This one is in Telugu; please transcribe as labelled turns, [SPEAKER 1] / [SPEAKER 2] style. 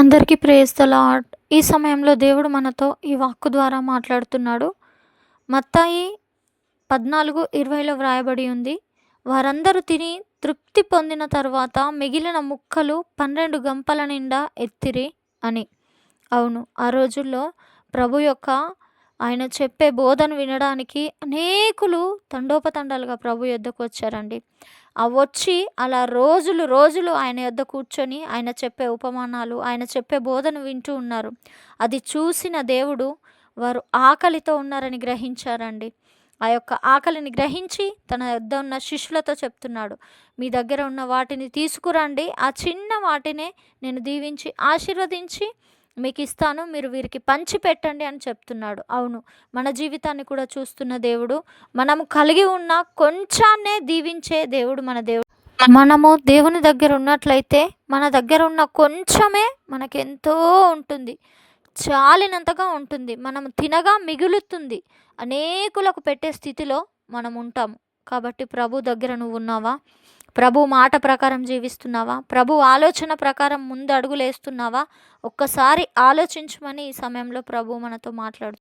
[SPEAKER 1] అందరికీ ప్రైజ్ ద లార్డ్. ఈ సమయంలో దేవుడు మనతో ఈ వాక్కు ద్వారా మాట్లాడుతున్నాడు. మత్తాయి 14:20లో వ్రాయబడి ఉంది. వారందరూ తిని తృప్తి పొందిన తరువాత మిగిలిన ముక్కలు 12 గంపల నిండా ఎత్తిరి అని. అవును, ఆ రోజుల్లో ప్రభు యొక్క ఆయన చెప్పే బోధను వినడానికి అనేకులు తండోపతండాలుగా ప్రభు యొద్దకు వచ్చారండి. వచ్చి అలా రోజులు రోజులు ఆయన యొద్ద కూర్చొని ఆయన చెప్పే ఉపమానాలు, ఆయన చెప్పే బోధను వింటూ ఉన్నారు. అది చూసిన దేవుడు వారు ఆకలితో ఉన్నారని గ్రహించారండి. ఆ యొక్క ఆకలిని గ్రహించి తన యొద్ద ఉన్న శిష్యులతో చెప్తున్నాడు, మీ దగ్గర ఉన్న వాటిని తీసుకురండి, ఆ చిన్న వాటినే నేను దీవించి ఆశీర్వదించి మీకు ఇస్తాను, మీరు వీరికి పంచిపెట్టండి అని చెప్తున్నాడు. అవును, మన జీవితాన్ని కూడా చూస్తున్న దేవుడు, మనము కలిగి ఉన్న కొంచాన్నే దీవించే దేవుడు మన దేవుడు. మనము దేవుని దగ్గర ఉన్నట్లయితే మన దగ్గర ఉన్న కొంచెమే మనకెంతో ఉంటుంది, చాలినంతగా ఉంటుంది, మనం తినగా మిగులుతుంది, అనేకులకు పెట్టే స్థితిలో మనం ఉంటాము. కాబట్టి ప్రభు దగ్గర నువ్వు ఉన్నావా? ప్రభు మాట ప్రకారం జీవిస్తున్నావా? ప్రభు ఆలోచన ప్రకారం ముందు అడుగులేస్తున్నావా? ఒక్కసారి ఆలోచించమని ఈ సమయంలో ప్రభు మనతో మాట్లాడుతున్నాడు.